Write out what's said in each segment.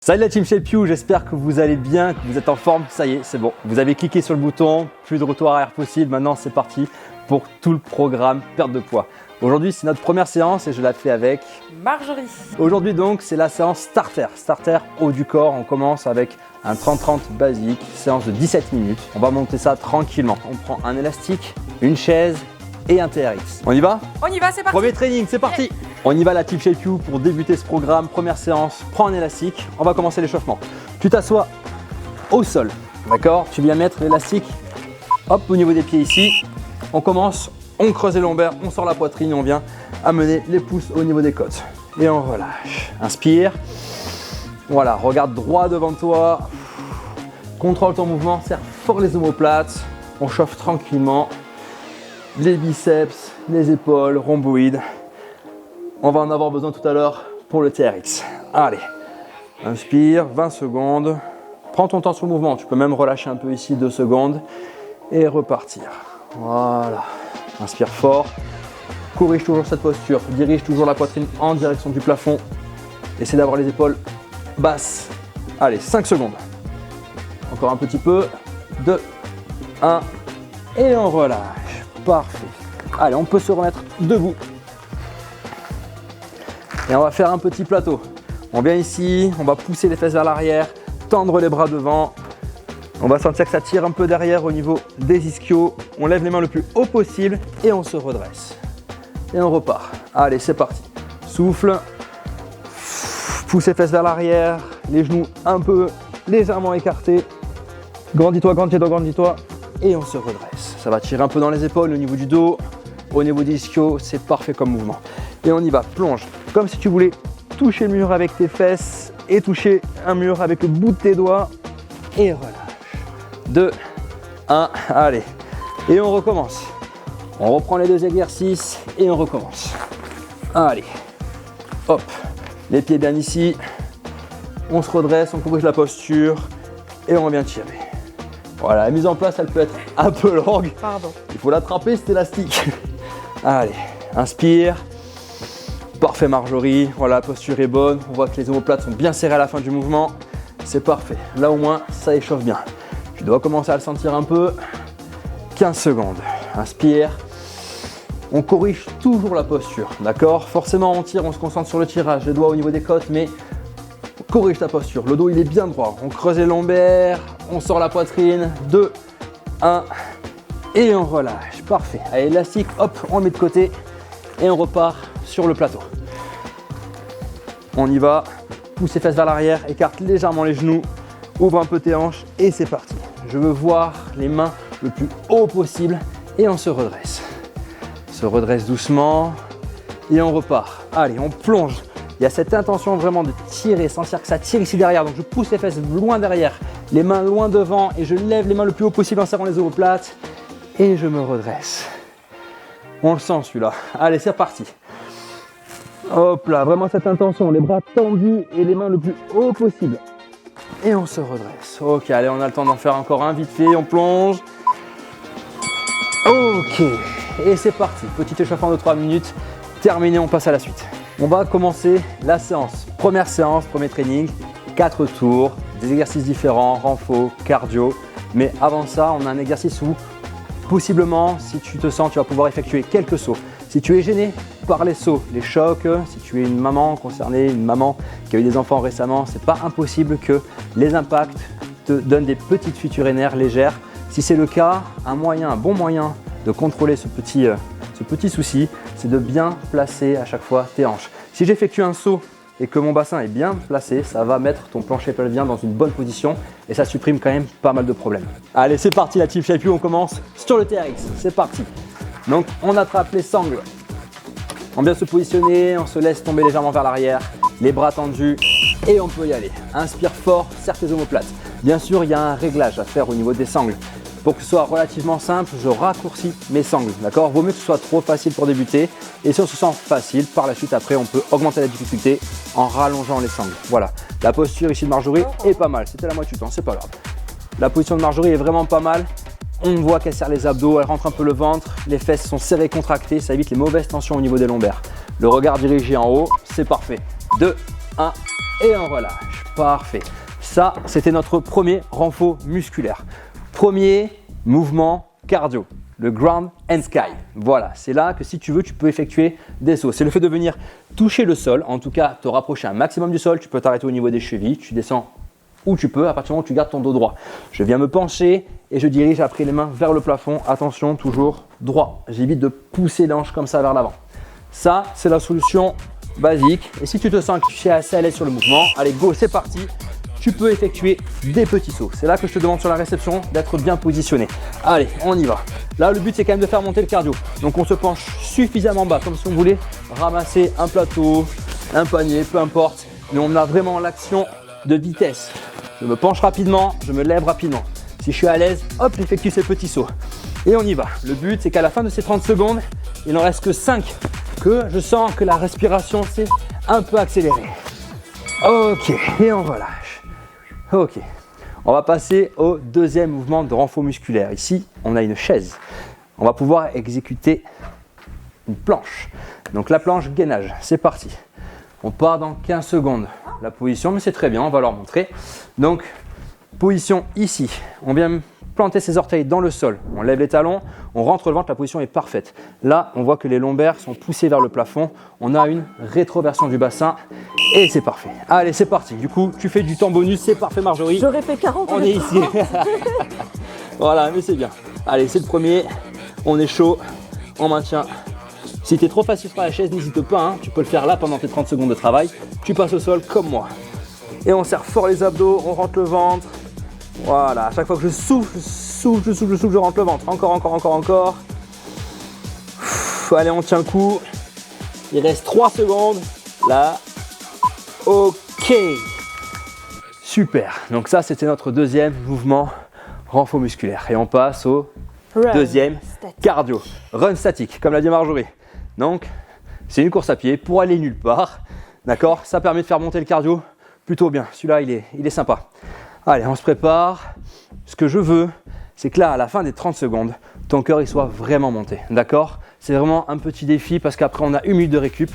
Salut la team Shape You, j'espère que vous allez bien, que vous êtes en forme. Ça y est, c'est bon. Vous avez cliqué sur le bouton, plus de retour arrière possible. Maintenant, c'est parti pour tout le programme perte de poids. Aujourd'hui, c'est notre première séance et je la fais avec Marjorie. Aujourd'hui donc, c'est la séance starter. Starter haut du corps. On commence avec un 30-30 basique, séance de 17 minutes. On va monter ça tranquillement. On prend un élastique, une chaise et un TRX. On y va? On y va, c'est parti. Premier training, c'est parti. On y va la team Shape You pour débuter ce programme. Première séance, prends un élastique. On va commencer l'échauffement. Tu t'assois au sol, d'accord? Tu viens mettre l'élastique, hop, au niveau des pieds ici. On commence, on creuse les lombaires, on sort la poitrine, on vient amener les pouces au niveau des côtes. Et on relâche. Inspire. Voilà, regarde droit devant toi. Contrôle ton mouvement, serre fort les omoplates. On chauffe tranquillement les biceps, les épaules, rhomboïdes. On va en avoir besoin tout à l'heure pour le TRX. Allez, inspire, 20 secondes. Prends ton temps sur le mouvement. Tu peux même relâcher un peu ici, 2 secondes. Et repartir. Voilà. Inspire fort. Corrige toujours cette posture. Dirige toujours la poitrine en direction du plafond. Essaie d'avoir les épaules basses. Allez, 5 secondes. Encore un petit peu. 2, 1. Et on relâche. Parfait. Allez, on peut se remettre debout. Et on va faire un petit plateau. On vient ici, on va pousser les fesses vers l'arrière, tendre les bras devant. On va sentir que ça tire un peu derrière au niveau des ischios. On lève les mains le plus haut possible et on se redresse. Et on repart. Allez, c'est parti. Souffle. Pousse les fesses vers l'arrière, les genoux un peu légèrement écartés. Grandis-toi, grandis-toi, grandis-toi. Et on se redresse. Ça va tirer un peu dans les épaules, au niveau du dos, au niveau des ischios. C'est parfait comme mouvement. Et on y va, plonge. Comme si tu voulais toucher le mur avec tes fesses et toucher un mur avec le bout de tes doigts. Et relâche. 2, 1, allez. Et on recommence. On reprend les 2 exercices et on recommence. Allez. Hop. Les pieds bien ici. On se redresse, on corrige la posture et on vient tirer. Voilà, la mise en place, elle peut être un peu longue. Pardon. Il faut l'attraper, cet élastique. Allez, inspire. Parfait Marjorie, voilà, la posture est bonne. On voit que les omoplates sont bien serrées à la fin du mouvement. C'est parfait. Là au moins, ça échauffe bien. Tu dois commencer à le sentir un peu. 15 secondes. Inspire. On corrige toujours la posture, d'accord? Forcément, on tire, on se concentre sur le tirage. Les doigts au niveau des côtes, mais corrige ta posture. Le dos, il est bien droit. On creuse les lombaires, on sort la poitrine. 2, 1, et on relâche. Parfait. Allez, élastique, hop, on le met de côté et on repart sur le plateau. On y va, pousse les fesses vers l'arrière, écarte légèrement les genoux, ouvre un peu tes hanches et c'est parti. Je veux voir les mains le plus haut possible et on se redresse. Se redresse doucement et on repart. Allez, on plonge. Il y a cette intention vraiment de tirer, sentir que ça tire ici derrière. Donc je pousse les fesses loin derrière, les mains loin devant et je lève les mains le plus haut possible en serrant les omoplates et je me redresse. On le sent celui-là. Allez, c'est reparti. Hop là, vraiment cette intention, les bras tendus et les mains le plus haut possible. Et on se redresse. Ok, allez, on a le temps d'en faire encore un vite fait, on plonge. Ok, et c'est parti. Petit échauffement de 3 minutes. Terminé, on passe à la suite. On va commencer la séance. Première séance, premier training. 4 tours, des exercices différents, renfo, cardio. Mais avant ça, on a un exercice où possiblement, si tu te sens, tu vas pouvoir effectuer quelques sauts. Si tu es gêné par les sauts, les chocs, si tu es une maman concernée, une maman qui a eu des enfants récemment, c'est pas impossible que les impacts te donnent des petites fuites urinaires légères. Si c'est le cas, un bon moyen de contrôler ce petit souci, c'est de bien placer à chaque fois tes hanches. Si j'effectue un saut et que mon bassin est bien placé, ça va mettre ton plancher pelvien dans une bonne position et ça supprime quand même pas mal de problèmes. Allez, c'est parti la team Shape You, on commence sur le TRX, c'est parti. Donc on attrape les sangles, on vient se positionner, on se laisse tomber légèrement vers l'arrière, les bras tendus et on peut y aller. Inspire fort, serre tes omoplates. Bien sûr, il y a un réglage à faire au niveau des sangles. Pour que ce soit relativement simple, je raccourcis mes sangles, d'accord? Vaut mieux que ce soit trop facile pour débuter. Et si on se sent facile, par la suite, après, on peut augmenter la difficulté en rallongeant les sangles. Voilà, la posture ici de Marjorie est pas mal. C'était la moitié du temps, c'est pas grave. La position de Marjorie est vraiment pas mal. On voit qu'elle serre les abdos, elle rentre un peu le ventre, les fesses sont serrées, contractées, ça évite les mauvaises tensions au niveau des lombaires. Le regard dirigé en haut, c'est parfait. 2, 1 et on relâche. Parfait. Ça, c'était notre premier renfort musculaire. Premier mouvement cardio, le ground and sky. Voilà, c'est là que si tu veux, tu peux effectuer des sauts. C'est le fait de venir toucher le sol, en tout cas te rapprocher un maximum du sol. Tu peux t'arrêter au niveau des chevilles, tu descends où tu peux à partir du moment où tu gardes ton dos droit. Je viens me pencher et je dirige après les mains vers le plafond. Attention, toujours droit. J'évite de pousser l'hanche comme ça vers l'avant. Ça, c'est la solution basique. Et si tu te sens que tu es assez à l'aise sur le mouvement, allez, go, c'est parti. Tu peux effectuer des petits sauts. C'est là que je te demande sur la réception d'être bien positionné. Allez, on y va. Là, le but, c'est quand même de faire monter le cardio. Donc, on se penche suffisamment bas, comme si on voulait ramasser un plateau, un panier, peu importe. Mais on a vraiment l'action de vitesse. Je me penche rapidement, je me lève rapidement. Si je suis à l'aise, hop, j'effectue ces petits sauts. Et on y va. Le but, c'est qu'à la fin de ces 30 secondes, il n'en reste que 5, que je sens que la respiration s'est un peu accélérée. Ok, et on relâche. Ok, on va passer au deuxième mouvement de renfort musculaire. Ici, on a une chaise. On va pouvoir exécuter une planche. Donc la planche gainage, c'est parti. On part dans 15 secondes. La position, mais c'est très bien, on va leur montrer. Donc, position ici. On vient planter ses orteils dans le sol. On lève les talons, on rentre le ventre, la position est parfaite. Là, on voit que les lombaires sont poussés vers le plafond. On a une rétroversion du bassin et c'est parfait. Allez, c'est parti. Du coup, tu fais du temps bonus, c'est parfait Marjorie. J'aurais fait 40. On est ici. Voilà, mais c'est bien. Allez, c'est le premier. On est chaud, on maintient. Si tu es trop facile sur la chaise, n'hésite pas, hein. Tu peux le faire là pendant tes 30 secondes de travail. Tu passes au sol comme moi. Et on serre fort les abdos, on rentre le ventre. Voilà, à chaque fois que je souffle, je rentre le ventre. Encore. Allez, on tient le coup. Il reste 3 secondes. Là. Ok. Super. Donc ça, c'était notre deuxième mouvement renfort musculaire. Et on passe au deuxième cardio. Run statique, comme l'a dit Marjorie. Donc, c'est une course à pied pour aller nulle part. D'accord? Ça permet de faire monter le cardio plutôt bien. Celui-là, il est sympa. Allez, on se prépare. Ce que je veux, c'est que là, à la fin des 30 secondes, ton cœur il soit vraiment monté. D'accord? C'est vraiment un petit défi parce qu'après, on a 1 minute de récup.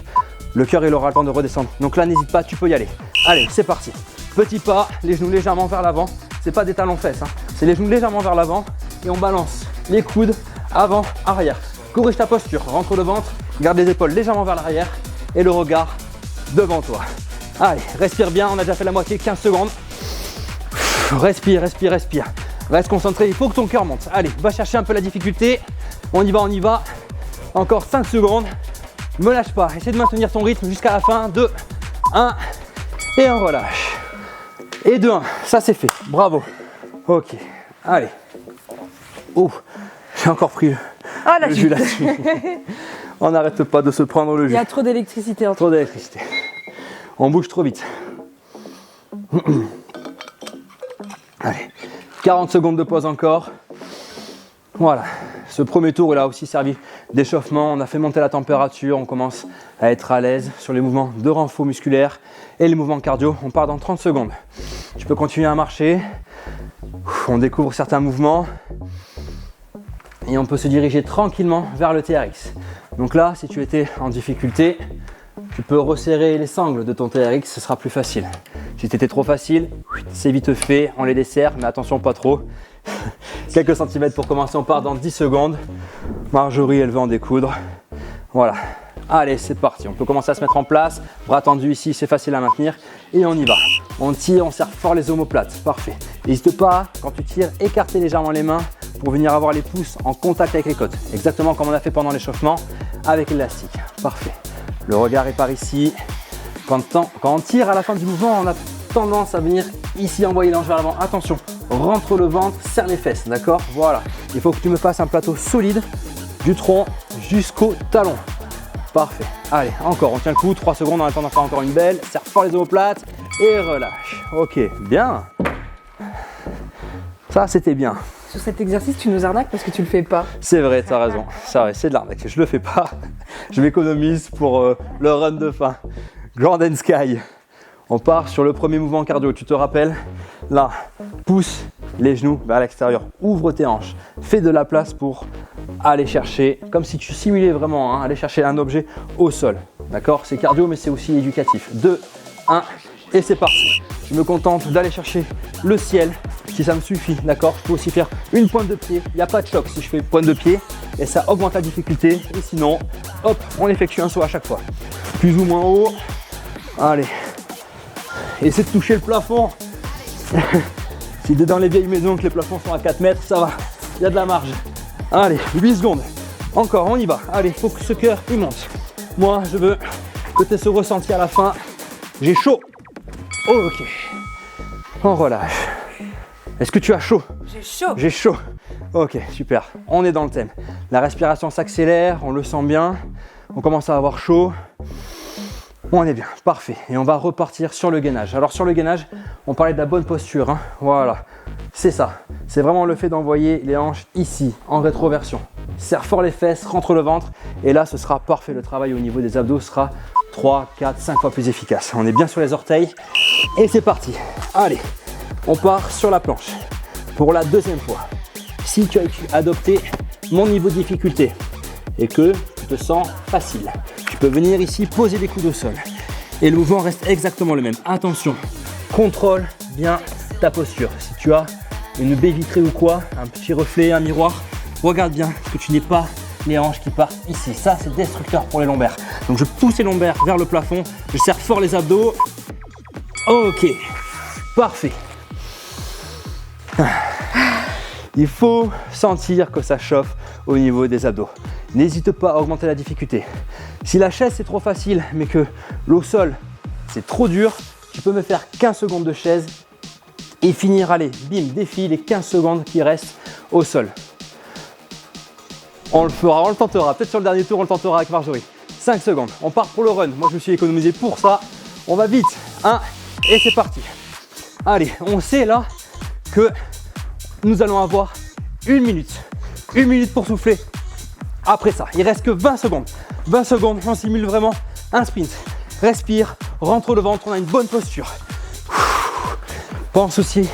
Le cœur, il aura le temps de redescendre. Donc là, n'hésite pas, tu peux y aller. Allez, c'est parti. Petit pas, les genoux légèrement vers l'avant. C'est pas des talons fesses, hein. C'est les genoux légèrement vers l'avant et on balance les coudes avant, arrière. Corrige ta posture, rentre le ventre, garde les épaules légèrement vers l'arrière et le regard devant toi. Allez, respire bien, on a déjà fait la moitié, 15 secondes. Respire. Reste concentré, il faut que ton cœur monte. Allez, va chercher un peu la difficulté. On y va. Encore 5 secondes. Me lâche pas, essaie de maintenir ton rythme jusqu'à la fin. 2, 1 et on relâche. Et 2, 1, ça c'est fait, bravo. Ok, allez. Oh, j'ai encore pris le jus là-dessus. On n'arrête pas de se prendre le jus. Il y a trop d'électricité. Trop d'électricité. On bouge trop vite. Allez, 40 secondes de pause encore. Voilà, ce premier tour il a aussi servi d'échauffement. On a fait monter la température, on commence à être à l'aise sur les mouvements de renfort musculaire et les mouvements cardio. On part dans 30 secondes. Tu peux continuer à marcher. On découvre certains mouvements et on peut se diriger tranquillement vers le TRX. Donc là, si tu étais en difficulté, tu peux resserrer les sangles de ton TRX, ce sera plus facile. Si c'était trop facile, c'est vite fait, on les desserre, mais attention pas trop. Quelques centimètres pour commencer, on part dans 10 secondes. Marjorie, elle veut en découdre. Voilà. Allez, c'est parti. On peut commencer à se mettre en place. Bras tendus ici, c'est facile à maintenir. Et on y va. On tire, on serre fort les omoplates. Parfait. N'hésite pas, quand tu tires, écarter légèrement les mains pour venir avoir les pouces en contact avec les côtes. Exactement comme on a fait pendant l'échauffement avec l'élastique. Parfait. Le regard est par ici. Quand on tire à la fin du mouvement, on a tendance à venir ici envoyer l'ange vers l'avant. Attention, rentre le ventre, serre les fesses, d'accord? Voilà. Il faut que tu me fasses un plateau solide du tronc jusqu'au talon. Parfait. Allez, encore, on tient le coup, 3 secondes, on a le temps d'en faire encore une belle. Serre fort les omoplates et relâche. Ok, bien. Ça, c'était bien. Sur cet exercice, tu nous arnaques parce que tu le fais pas. C'est vrai, tu as raison. C'est vrai, c'est de l'arnaque. Je le fais pas. Je m'économise pour le run de fin. Ground and Sky. On part sur le premier mouvement cardio. Tu te rappelles? Là, pousse les genoux vers l'extérieur. Ouvre tes hanches. Fais de la place pour aller chercher, comme si tu simulais vraiment, hein, aller chercher un objet au sol. D'accord? C'est cardio, mais c'est aussi éducatif. 2, 1, et c'est parti. je me contente d'aller chercher le ciel, si ça me suffit, d'accord. Je peux aussi faire une pointe de pied, il n'y a pas de choc si je fais pointe de pied et ça augmente la difficulté. Et sinon, hop, on effectue un saut à chaque fois, plus ou moins haut. Allez, essaie de toucher le plafond. Si t'es dans les vieilles maisons que les plafonds sont à 4 mètres, ça va, il y a de la marge. Allez, 8 secondes, encore, on y va. Allez, il faut que ce cœur il monte. Moi, je veux que tu aies ce ressenti à la fin. J'ai chaud. Ok, on relâche. Est-ce que tu as chaud? J'ai chaud. J'ai chaud. Ok, super. On est dans le thème. La respiration s'accélère, on le sent bien. On commence à avoir chaud. On est bien, parfait. Et on va repartir sur le gainage. Alors sur le gainage, on parlait de la bonne posture. Hein. Voilà, c'est ça. C'est vraiment le fait d'envoyer les hanches ici, en rétroversion. Serre fort les fesses, rentre le ventre. Et là, ce sera parfait. Le travail au niveau des abdos sera 3, 4, 5 fois plus efficace. On est bien sur les orteils. Et c'est parti. Allez, on part sur la planche. Pour la deuxième fois. Si tu as adopté mon niveau de difficulté et que tu te sens facile, tu peux venir ici poser des coudes au sol. Et le mouvement reste exactement le même. Attention, contrôle bien ta posture. Si tu as une baie vitrée ou quoi, un petit reflet, un miroir, regarde bien que tu n'aies pas les hanches qui partent ici. Ça, c'est destructeur pour les lombaires. Donc, je pousse les lombaires vers le plafond. Je serre fort les abdos. Ok, parfait. Il faut sentir que ça chauffe au niveau des abdos. N'hésite pas à augmenter la difficulté. Si la chaise c'est trop facile mais que l'au sol c'est trop dur, tu peux me faire 15 secondes de chaise et finir, allez, bim, défile les 15 secondes qui restent au sol. On le fera, on le tentera. Peut-être sur le dernier tour, on le tentera avec Marjorie. 5 secondes, on part pour le run. Moi je me suis économisé pour ça. On va vite. 1 et c'est parti. Allez, on sait là que nous allons avoir 1 minute. 1 minute pour souffler. Après ça, il reste que 20 secondes. 20 secondes, on simule vraiment un sprint. Respire, rentre le ventre, on a une bonne posture. Pense aussi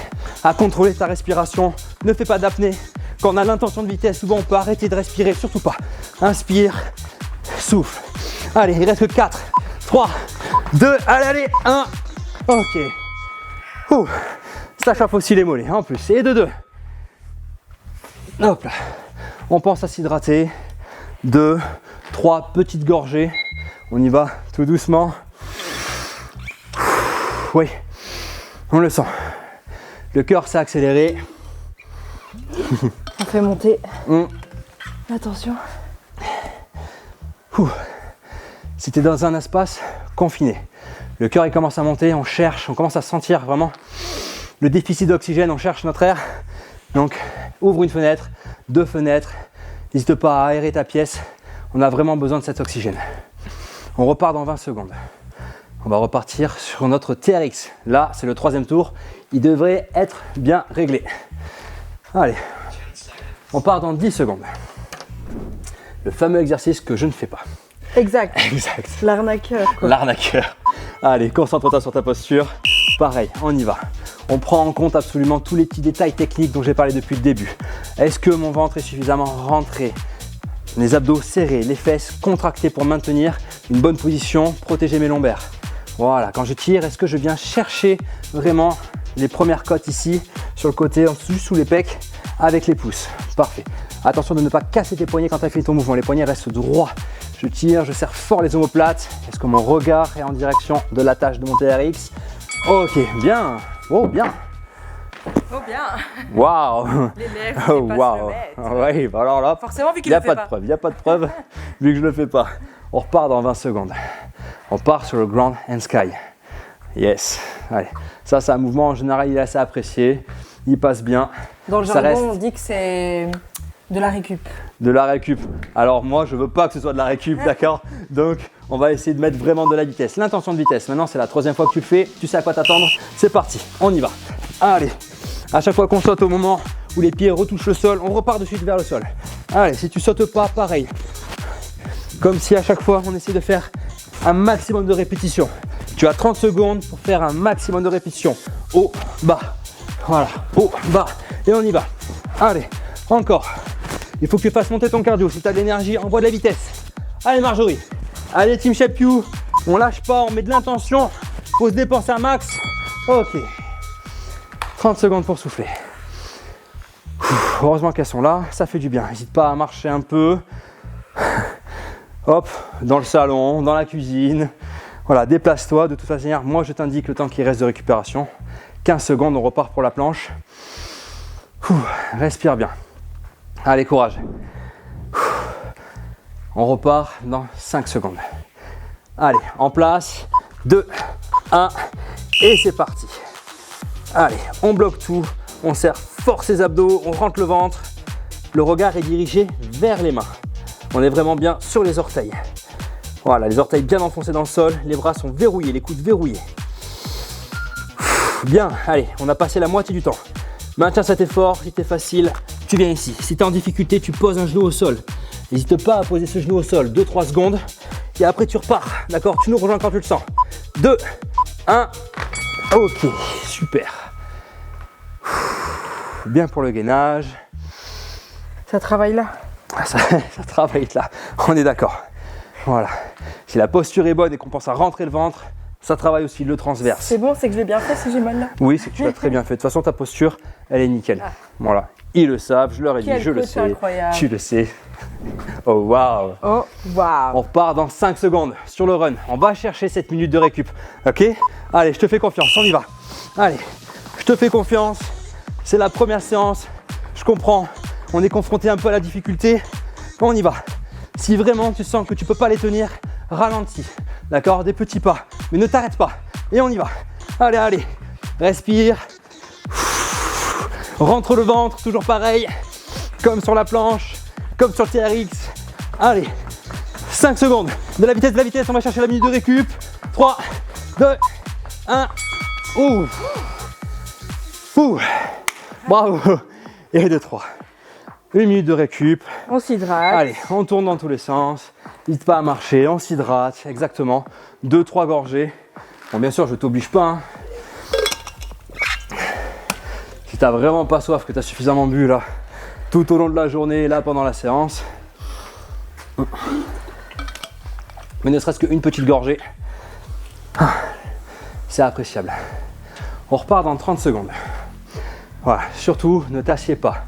à contrôler ta respiration. Ne fais pas d'apnée. Quand on a l'intention de vitesse, souvent on peut arrêter de respirer, surtout pas. Inspire, souffle. Allez, il reste que 4, 3, 2, allez, 1. Ok. Ouh. Ça chauffe aussi les mollets en plus. Et de 2. Hop là. On pense à s'hydrater. 2, 3 petites gorgées. On y va tout doucement. Oui, on le sent. Le cœur s'est accéléré. On fait monter. Attention. Si tu es dans un espace confiné, le cœur il commence à monter, on cherche, on commence à sentir vraiment le déficit d'oxygène, on cherche notre air. Donc ouvre une fenêtre, 2 fenêtres, n'hésite pas à aérer ta pièce, on a vraiment besoin de cet oxygène. On repart dans 20 secondes. On va repartir sur notre TRX. Là, c'est le 3e tour, il devrait être bien réglé. Allez, on part dans 10 secondes. Le fameux exercice que je ne fais pas. Exact. Exact. L'arnaqueur. L'arnaqueur. Allez, concentre-toi sur ta posture. Pareil, on y va. On prend en compte absolument tous les petits détails techniques dont j'ai parlé depuis le début. Est-ce que mon ventre est suffisamment rentré? Les abdos serrés, les fesses contractées pour maintenir une bonne position, protéger mes lombaires. Voilà, quand je tire, est-ce que je viens chercher vraiment les premières côtes ici, sur le côté, en dessous, sous les pecs, avec les pouces. Parfait. Attention de ne pas casser tes poignets quand tu as fait ton mouvement. Les poignets restent droits. Je tire, je serre fort les omoplates. Est-ce que mon regard est en direction de l'attache de mon TRX? Ok, bien. Oh, bien. Oh bien. Waouh. Les lèvres, Oh, dépassent waouh. le mètre. Oui, bah alors là, Forcément, vu il qu'il n'y a le fait pas de pas. preuve. Il n'y a pas de preuve vu que je ne le fais pas. On repart dans 20 secondes. On part sur le ground and sky. Yes. Allez. Ça, c'est un mouvement en général, il est assez apprécié. Il passe bien. Dans le Ça jargon, reste on dit que c'est de la récup. de la récup. Alors moi, je veux pas que ce soit de la récup, d'accord? Donc, on va essayer de mettre vraiment de la vitesse. L'intention de vitesse. Maintenant, c'est la 3e fois que tu le fais. Tu sais à quoi t'attendre. C'est parti. On y va. Allez. À chaque fois qu'on saute au moment où les pieds retouchent le sol, on repart de suite vers le sol. Allez, si tu sautes pas, pareil. Comme si à chaque fois, on essaie de faire un maximum de répétitions. Tu as 30 secondes pour faire un maximum de répétitions. Haut, bas. Voilà. Haut, bas. Et on y va. Allez. Encore. Il faut que tu fasses monter ton cardio. Si tu as de l'énergie, envoie de la vitesse. Allez Marjorie. Allez Team Shape You. On lâche pas, on met de l'intention. Faut se dépenser un max. Ok. 30 secondes pour souffler. Heureusement qu'elles sont là, ça fait du bien. N'hésite pas à marcher un peu. Hop, dans le salon, dans la cuisine. Voilà, déplace-toi. De toute façon, moi je t'indique le temps qui reste de récupération. 15 secondes, on repart pour la planche. Respire bien. Allez, courage. On repart dans 5 secondes. Allez, en place. 2, 1, et c'est parti. Allez, on bloque tout. On serre fort ses abdos, on rentre le ventre. Le regard est dirigé vers les mains. On est vraiment bien sur les orteils. Voilà, les orteils bien enfoncés dans le sol. Les bras sont verrouillés, les coudes verrouillés. Bien, allez, on a passé la moitié du temps. Maintiens cet effort, si c'est facile, tu viens ici. Si tu es en difficulté, tu poses un genou au sol. N'hésite pas à poser ce genou au sol, 2-3 secondes. Et après tu repars, d'accord? Tu nous rejoins quand tu le sens. 2, 1, ok, super. Bien pour le gainage. Ça travaille là. Ça travaille là, on est d'accord. Voilà. Si la posture est bonne et qu'on pense à rentrer le ventre, ça travaille aussi le transverse. C'est bon, c'est que je l'ai bien fait si j'ai mal là. Oui, c'est que tu l'as très bien fait. De toute façon, ta posture, elle est nickel. Ah. Voilà. Ils le savent, je leur ai dit, je le sais. Incroyable. Tu le sais. Oh waouh. Oh waouh. On repart dans 5 secondes sur le run. On va chercher 7 minutes de récup. Ok? Allez, je te fais confiance, on y va. Allez, je te fais confiance. C'est la première séance. Je comprends. On est confronté un peu à la difficulté. On y va. Si vraiment tu sens que tu ne peux pas les tenir, ralentis. D'accord? Des petits pas. Mais ne t'arrête pas. Et on y va. Allez, allez. Respire. Rentre le ventre, toujours pareil. Comme sur la planche, comme sur le TRX. Allez. 5 secondes. De la vitesse. On va chercher la minute de récup. 3, 2, 1. Ouh. Ouh. Bravo. Et 2, 3. 1 minute de récup. On s'hydrate. Allez, on tourne dans tous les sens. N'hésite pas à marcher, on s'hydrate. Exactement. 2-3 gorgées. Bon, bien sûr, je ne t'oblige pas. Hein. Si tu n'as vraiment pas soif, que tu as suffisamment bu là, tout au long de la journée, là pendant la séance. Mais ne serait-ce qu'une petite gorgée, c'est appréciable. On repart dans 30 secondes. Voilà, surtout ne t'assieds pas.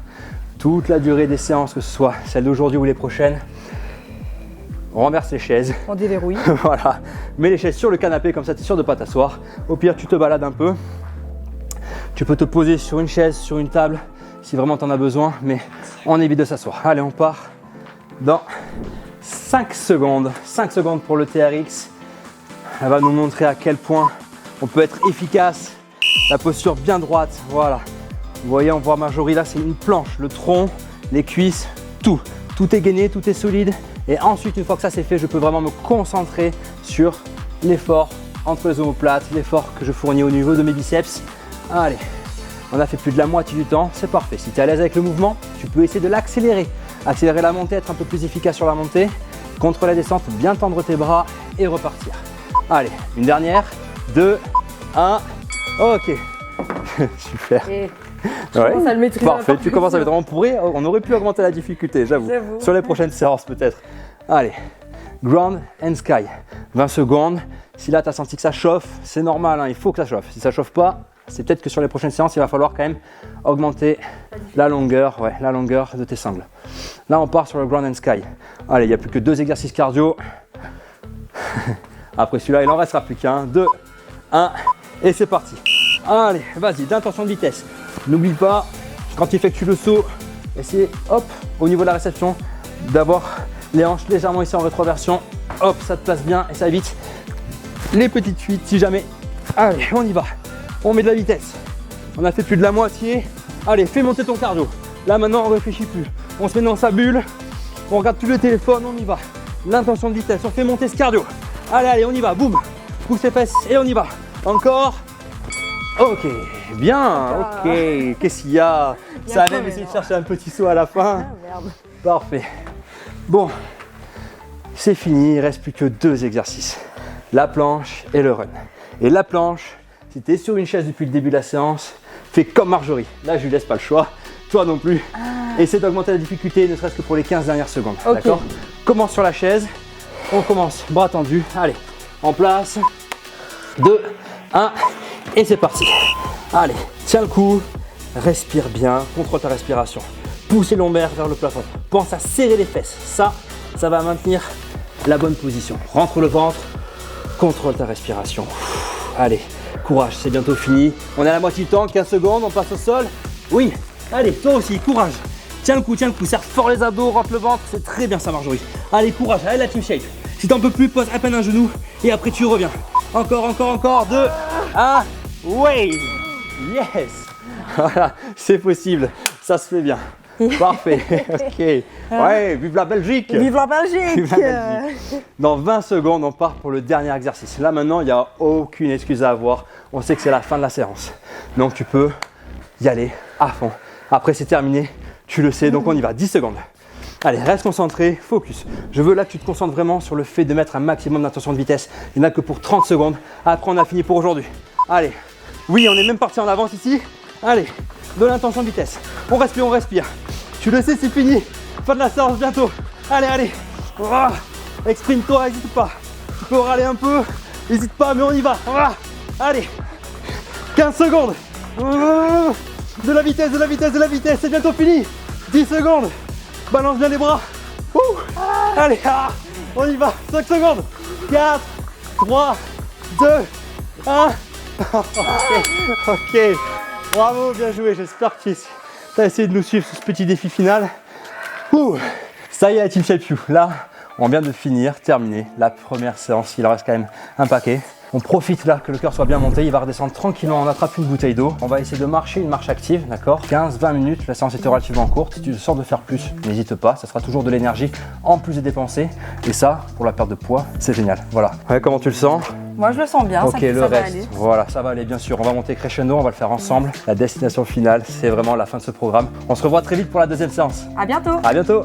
Toute la durée des séances, que ce soit celle d'aujourd'hui ou les prochaines, on renverse les chaises. On déverrouille. Voilà, mets les chaises sur le canapé, comme ça tu es sûr de ne pas t'asseoir. Au pire, tu te balades un peu. Tu peux te poser sur une chaise, sur une table, si vraiment tu en as besoin, mais on évite de s'asseoir. Allez, on part dans 5 secondes. 5 secondes pour le TRX. Elle va nous montrer à quel point on peut être efficace. La posture bien droite, voilà. Vous voyez, on voit Marjorie là, c'est une planche. Le tronc, les cuisses, tout. Tout est gainé, tout est solide. Et ensuite, une fois que ça c'est fait, je peux vraiment me concentrer sur l'effort entre les omoplates, l'effort que je fournis au niveau de mes biceps. Allez, on a fait plus de la moitié du temps, c'est parfait. Si tu es à l'aise avec le mouvement, tu peux essayer de l'accélérer. Accélérer la montée, être un peu plus efficace sur la montée. Contre la descente, bien tendre tes bras et repartir. Allez, une dernière, 2, 1, ok. Super. Et ouais, commence à le maîtriser. parfait, tu commences à mettre vraiment pourri. On aurait pu augmenter la difficulté, j'avoue. Sur les prochaines séances peut-être. Allez, ground and sky. 20 secondes. Si là tu as senti que ça chauffe, c'est normal, hein, il faut que ça chauffe. Si ça chauffe pas, c'est peut-être que sur les prochaines séances, il va falloir quand même augmenter la longueur de tes sangles. Là, on part sur le ground and sky. Allez, il n'y a plus que 2 exercices cardio. Après celui-là, il en restera plus qu'un. 2, 1, et c'est parti. Allez, vas-y, d'intention de vitesse. N'oublie pas, quand tu effectues le saut, essayez, hop, au niveau de la réception, d'avoir les hanches légèrement ici en rétroversion. Hop, ça te place bien et ça évite les petites fuites si jamais. Allez, on y va. On met de la vitesse. On a fait plus de la moitié. Allez, fais monter ton cardio. Là maintenant, on ne réfléchit plus. On se met dans sa bulle. On regarde plus le téléphone, on y va. L'intention de vitesse, on fait monter ce cardio. Allez, allez, on y va. Boum. Pousse ses fesses et on y va. Encore. Ok, bien. Ok. Qu'est-ce qu'il y a? Ça a même essayé de chercher un petit saut à la fin. Ah, merde. Parfait. Bon, c'est fini. Il ne reste plus que 2 exercices. La planche et le run. Et la planche, si tu es sur une chaise depuis le début de la séance, fais comme Marjorie. Là, je lui laisse pas le choix. Toi non plus. Essaie d'augmenter la difficulté, ne serait-ce que pour les 15 dernières secondes. Okay. D'accord? Commence sur la chaise. On commence, bras tendus. Allez, en place. 2, 1, Et c'est parti. Allez, tiens le coup, respire bien, contrôle ta respiration. Pousse les lombaires vers le plafond. Pense à serrer les fesses. Ça va maintenir la bonne position. Rentre le ventre, contrôle ta respiration. Allez, courage, c'est bientôt fini. On est à la moitié du temps, 15 secondes, on passe au sol. Oui, allez, toi aussi, courage. Tiens le coup, serre fort les abdos, rentre le ventre. C'est très bien ça, Marjorie. Allez, courage, allez la team shake. Si t'en peux plus, pose à peine un genou et après tu reviens. Encore, 2, 1, ouais. Yes. Voilà, c'est possible, ça se fait bien. Parfait, ok. Ouais, vive la Belgique. Vive la Belgique. Vive la Belgique. Dans 20 secondes, on part pour le dernier exercice. Là maintenant, il n'y a aucune excuse à avoir. On sait que c'est la fin de la séance. Donc tu peux y aller à fond. Après c'est terminé, tu le sais, donc on y va, 10 secondes. Allez, reste concentré, focus. Je veux là que tu te concentres vraiment sur le fait de mettre un maximum d'intention de vitesse. Il n'y en a que pour 30 secondes. Après, on a fini pour aujourd'hui. Allez, oui, on est même parti en avance ici. Allez, de l'intention de vitesse. On respire. Tu le sais, c'est fini. Fin de la séance bientôt. Allez. Exprime-toi, n'hésite pas. Tu peux râler un peu. N'hésite pas, mais on y va. Allez, 15 secondes. De la vitesse. C'est bientôt fini. 10 secondes. Balance bien les bras. Allez, on y va. 5 secondes. 4, 3, 2, 1. Ok. Bravo, bien joué. J'espère que tu as essayé de nous suivre sur ce petit défi final. Ça y est, la Team Shape You. Là, on vient de terminer la première séance. Il en reste quand même un paquet. On profite là que le cœur soit bien monté, il va redescendre tranquillement, on attrape une bouteille d'eau. On va essayer de marcher une marche active, d'accord, 15-20 minutes, la séance était relativement courte. Si tu sens de faire plus, n'hésite pas, ça sera toujours de l'énergie en plus de dépenser. Et ça, pour la perte de poids, c'est génial. Voilà. Ouais, comment tu le sens? Moi je le sens bien, ok, ça le va reste, aller. voilà, ça va aller bien sûr. On va monter crescendo, on va le faire ensemble. La destination finale, c'est vraiment la fin de ce programme. On se revoit très vite pour la deuxième séance. À bientôt. À bientôt.